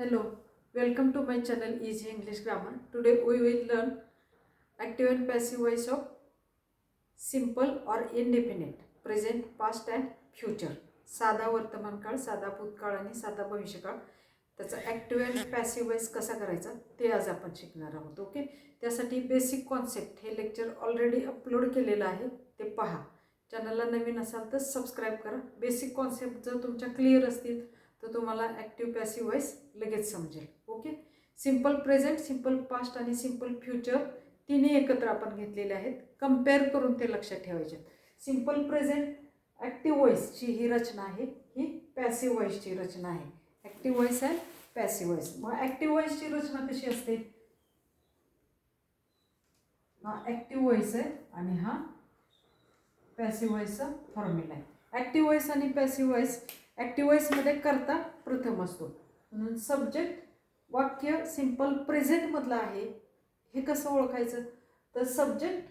Hello, welcome to my channel Easy English Grammar. Today we will learn active and passive voice of simple or indefinite, present, past and future. साधा वर्तमान काळ, साधा भूतकाळ आणि साधा भविष्यकाळ. त्याचा ॲक्टिव्ह अँड पॅसिव्ह वॉइस कसा करायचा ते आज आपण शिकणार आहोत. ओके, त्यासाठी बेसिक कॉन्सेप्ट हे लेक्चर ऑलरेडी अपलोड केलेलं आहे, ते पहा. चॅनलला नवीन असाल तर सबस्क्राईब करा. बेसिक कॉन्सेप्ट जर तुमच्या क्लिअर असतील तर तुम्हाला ॲक्टिव्ह पॅसिव्ह वॉइस लगेच समजेल. Okay, simple present, simple past आणि सिम्पल फ्युचर तिन्ही एकत्र आपण घेतलेले आहेत. कंपेअर करून ते लक्षात ठेवायचे. सिम्पल प्रेझेंट ॲक्टिव्ह वॉइसची ही रचना आहे, ही पॅसिव्ह वॉइसची रचना आहे. ॲक्टिव्ह वॉइस आहे, पॅसिव्ह वॉइस. मग ॲक्टिव्ह वॉइसची रचना कशी असते? हा ॲक्टिव्ह वॉइस आहे आणि हा पॅसिव्ह वॉइसचा फॉर्म्युला आहे. ॲक्टिव्ह वॉइस आणि पॅसिव्ह वॉइस. ॲक्टिव्ह वॉइसमध्ये कर्ता प्रथम असतो, म्हणून सब्जेक्ट वाक्य सिम्पल प्रेझेंटमधलं आहे. हे कसं ओळखायचं? तर सब्जेक्ट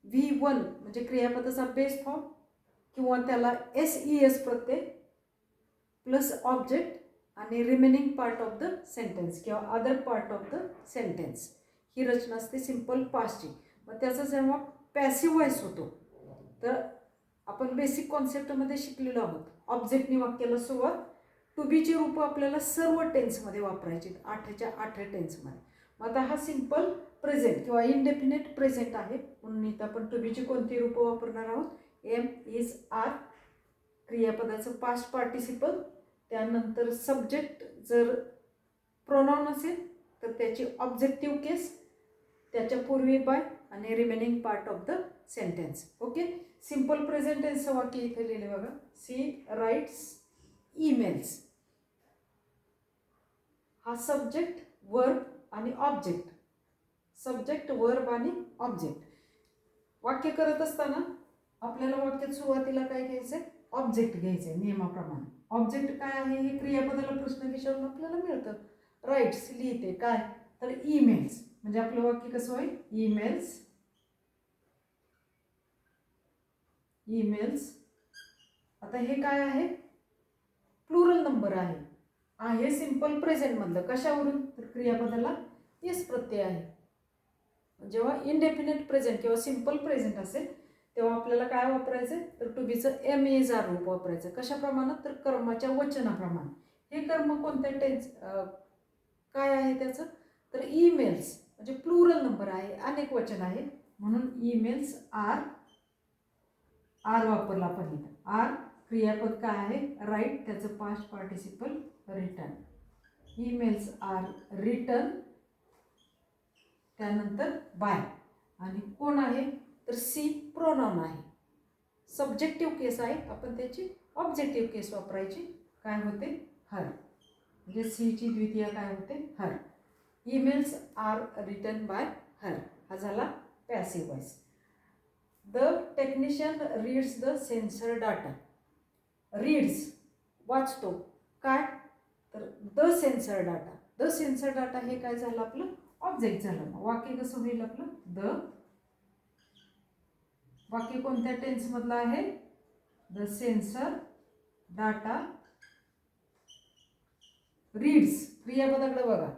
V1 म्हणजे क्रियापदाचा बेस फॉर्म किंवा त्याला SES प्रत्यय प्लस ऑब्जेक्ट आणि remaining part of the sentence किंवा other part of the sentence, ही रचना असते सिम्पल पास्टची. मग त्याचा जेव्हा पॅसिव्ह वॉइस होतो तर आपण बेसिक कॉन्सेप्टमध्ये शिकलेलो आहोत. ऑब्जेक्टनी वाक्याला सुरुवात, टू बीची रूपं आपल्याला सर्व टेन्समध्ये वापरायची, 8च्या 8 टेन्समध्ये. मग आता हा सिम्पल प्रेझेंट किंवा इनडेफिनेट प्रेझेंट आहे, म्हणून इथं आपण टू बीची कोणती रूपं वापरणार आहोत? एम, इज, आर, क्रियापदाचं पास्ट पार्टिसिपल, त्यानंतर सब्जेक्ट जर प्रोनाउन असेल तर त्याची ऑब्जेक्टिव्ह केस, त्याच्या पूर्वी बाय आणि remaining part of the sentence. Okay, simple present टेन्सचं वाक्य इथे लिहिले बघा. She writes emails. हा सब्जेक्ट, वर्ब आणि ऑब्जेक्ट, सब्जेक्ट, वर्ब आणि ऑब्जेक्ट. वाक्य करत असताना आपल्याला वाक्यात सुरुवातीला काय घ्यायचं आहे? ऑब्जेक्ट घ्यायचं आहे नियमाप्रमाणे. ऑब्जेक्ट काय आहे हे क्रियापदाला प्रश्न विचारून आपल्याला मिळतं. राईट्स लिहिते काय? तर ईमेल्स, म्हणजे आपलं वाक्य कसं होईल? Emails, emails. आता हे काय आहे? प्लुरल नंबर आहे. आहे सिम्पल प्रेझेंटमधलं. कशावरून? तर क्रियापदाला एस प्रत्यय आहे. जेव्हा इनडेफिनेट प्रेझेंट किंवा सिम्पल प्रेझेंट असेल तेव्हा आपल्याला काय वापरायचं? तर टू बीचं एम इज आर रूप वापरायचं. कशाप्रमाणे? तर कर्माच्या वचनाप्रमाणे. हे कर्म कोणत्या टेन्स काय आहे त्याचं? तर ईमेल्स म्हणजे प्लुरल नंबर आहे, अनेक वचन आहे, म्हणून ईमेल्स आर, आर वापरला आपण इथं. आर क्रियापद काय आहे? राईट, त्याचं past participle return. Emails are return, त्यानंतर बाय. आणि कोण आहे? तर सी प्रोनाउन आहे. सब्जेक्टिव्ह केस आहे, आपण त्याची ऑब्जेक्टिव्ह केस वापरायची. काय होते? हर. म्हणजे सीची द्वितीय काय होते? Her. Emails are written by her. हा झाला passive voice. The technician reads the sensor data. Reads वाचतो काय? तर the sensor data. The sensor data हे काय झालं? आपलं ऑब्जेक्ट झालं. वाक्य कसं होईल आपलं? द. वाक्य कोणत्या टेन्समधलं आहे? The sensor data reads. क्रियापदाकडे बघा,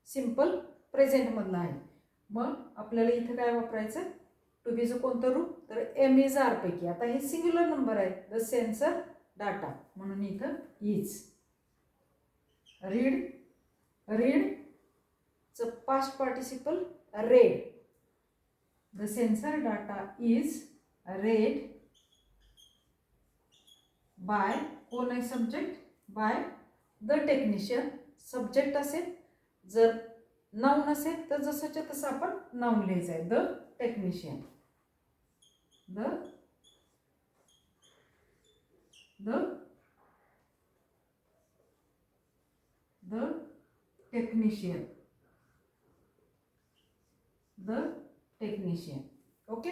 सिम्पल प्रेझेंटमधलं आहे. मग आपल्याला इथं काय वापरायचं? टू बीचं कोणतं रूप? तर एम इज आर पैकी. आता हे सिंग्युलर नंबर आहे, द सेन्सर डाटा, म्हणून इथं इज. रीड, रीडचं past participle read. The sensor data is read by, कोण आहे subject? By the technician. Subject असेल, जर नाउन असेल तर जसंच्या तसं आपण नाउन लिहायचं आहे. The technician. The technician. The technician. Okay,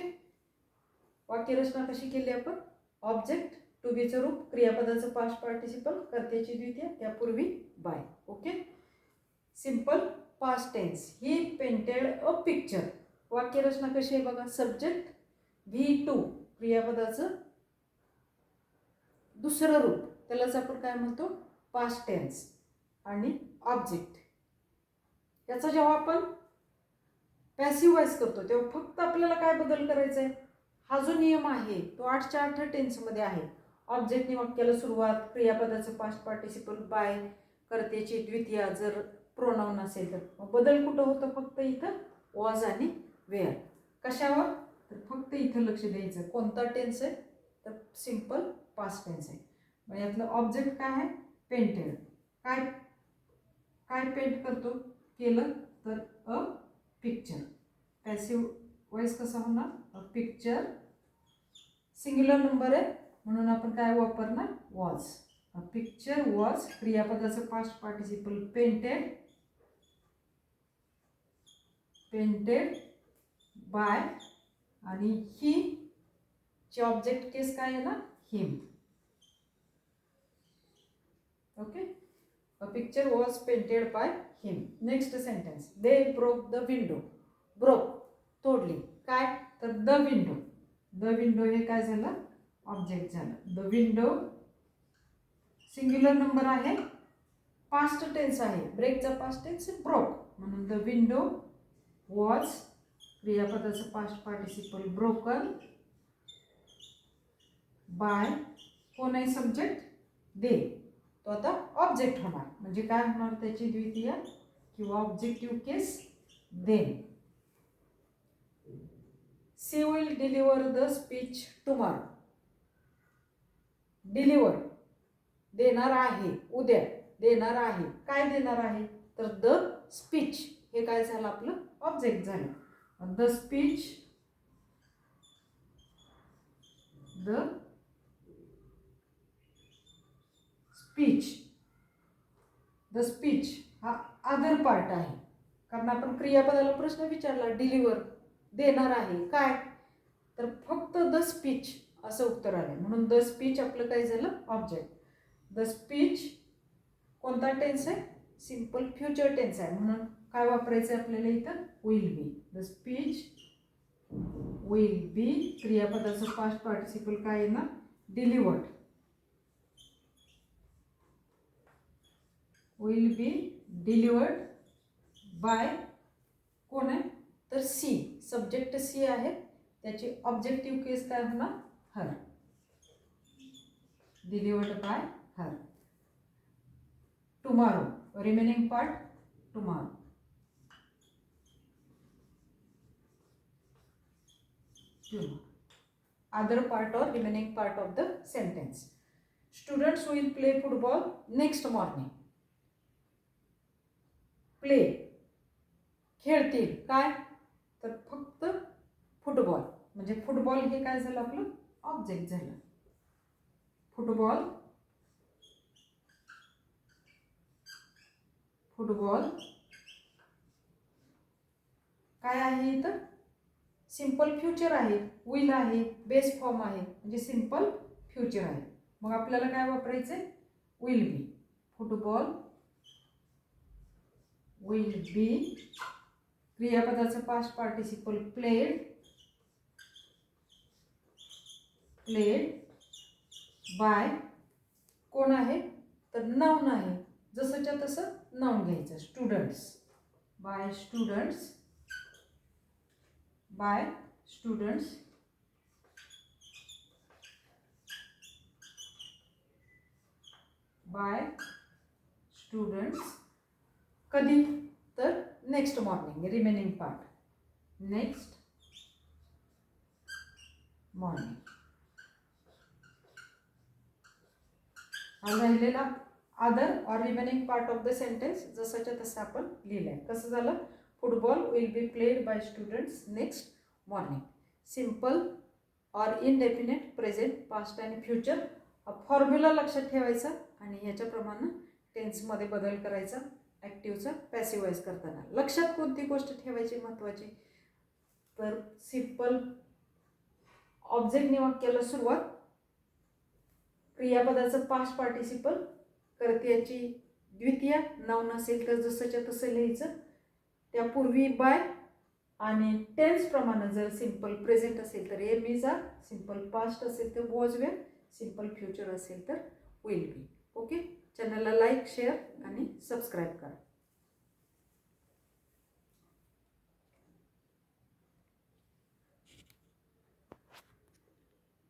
वाक्यरचना कशी केली आपण? ऑब्जेक्ट, टू बीचं रूप, क्रियापदाचं पास्ट पार्टिसिपल, कर्त्याची द्वितीय, त्यापूर्वी by. Okay, simple past tense. He painted a picture. वाक्यरचना कशी आहे बघा. सब्जेक्ट V2 क्रियापदाचं दुसरं रूप, त्यालाच आपण काय म्हणतो? Past tense. आणि ऑब्जेक्ट. याचा जेव्हा आपण पॅसिव्ह वॉइस करतो तेव्हा फक्त आपल्याला काय बदल करायचा आहे, हा जो नियम आहे तो 8च्या 8 टेन्समध्ये आहे. ऑब्जेक्टने वाक्याला सुरुवात, क्रियापदाचं पास्ट पार्टिसिपल बाय, कर्त्याची द्वितीया, जर प्रोनाउन असेल तर बदल कुठं होतं, फक्त इथं वॉज आणि वेअर. कशावर, तर फक्त इथं लक्ष द्यायचं कोणता टेन्स आहे, तर सिंपल पास्ट टेन्स आहे. मग यातलं ऑब्जेक्ट काय आहे, पेंटेड. काय काय पेंट करतो, केलं, तर अ पिक्चर. पॅसिव्ह वॉइस कसा होणार, अ पिक्चर. सिंग्युलर नंबर आहे म्हणून आपण काय वापरणार, वॉज. अ पिक्चर वॉज, क्रियापदाचं past participle painted, painted by, आणि ही ची ऑब्जेक्ट केस काय आहे ना, him. Okay, a picture was painted by him. Next sentence, they broke the window. Broke, तोडली. काय, तर द विंडो. द विंडो हे काय झालं, ऑब्जेक्ट झालं. द विंडो सिंग्युलर नंबर आहे, पास्ट टेन्स आहे, ब्रेकचा पास्ट टेन्स ब्रोक, म्हणून द विंडो वॉज, क्रियापदाचं पास्ट पार्टिसिपल ब्रोकन बाय, कोण आहे सब्जेक्ट, दे. तो आता ऑब्जेक्ट होणार, म्हणजे काय होणार त्याची द्वितीय किंवा objective case, then. She will deliver the speech tomorrow. Deliver, देणार आहे, उद्या देणार आहे. काय देणार आहे, तर द स्पीच, हे काय झालं आपलं ऑब्जेक्ट झालं. The speech, the speech. The speech हा अदर पार्ट आहे, कारण आपण क्रियापदाला प्रश्न विचारला, डिलिव्हर, देणार आहे, काय, तर फक्त द स्पीच असं उत्तर आलं, म्हणून द स्पीच आपलं काय झालं ऑब्जेक्ट. द स्पीच कोणता टेन्स आहे, सिंपल फ्युचर टेन्स आहे, म्हणून काय वापरायचं आहे आपल्याला इथं, will be. The speech will be, क्रियापदाचं पास्ट पार्टिसिपल काय आहे ना, delivered. Will be delivered by, कोण आहे, तर सी. सब्जेक्ट सी आहे, त्याची ऑब्जेक्टिव्ह केस काय होणार, her. Delivered by her. Tomorrow, remaining part tomorrow. Other part or remaining part of the sentence. Students will play football next morning. Play, खेळतील. काय, तर फक्त फुटबॉल, म्हणजे फुटबॉल हे काय झालं आपलं ऑब्जेक्ट झालं. फुटबॉल, फुटबॉल काय आहे इथं, सिंपल फ्युचर आहे, विल आहे, बेस फॉर्म आहे, म्हणजे सिंपल फ्युचर आहे. मग आपल्याला काय वापरायचं आहे, will be. Football will be, क्रियापदाचं past participle played, played by, कोण आहे, तर नाउन आहे, जसंच्या तसं नाउन घ्यायचं, students. By students, by students, by students. कधी, तर next morning, remaining part, next morning. हा राहिलेला अदर और remaining part of the sentence जसंच्या तसं आपण लिहिलंय. कसं झालं, football will be played by students next morning. Simple और इनडेफिनेट, प्रेझेंट, पास्ट आणि फ्युचर. फॉर्म्युला लक्षात ठेवायचा आणि ह्याच्याप्रमाणे टेन्समध्ये बदल करायचा ॲक्टिव्हचा पॅसिव्ह वॉइस करताना. लक्षात कोणती गोष्ट ठेवायची महत्त्वाची, तर सिंपल ऑब्जेक्टने वाक्याला सुरुवात, क्रियापदाचं पास्ट पार्टिसिपल, कर्त्याची द्वितीय, नाउन असेल तर जसंच्या तसं लिहायचं, त्यापूर्वी बाय, आणि टेन्स प्रमाणे जर सिंपल प्रेझेंट असेल तर am is are, simple past असेल तर वॉज वेअर, सिंपल फ्युचर असेल तर विल बी. ओके, चॅनलला लाईक, शेअर आणि आणि सबस्क्राईब करा.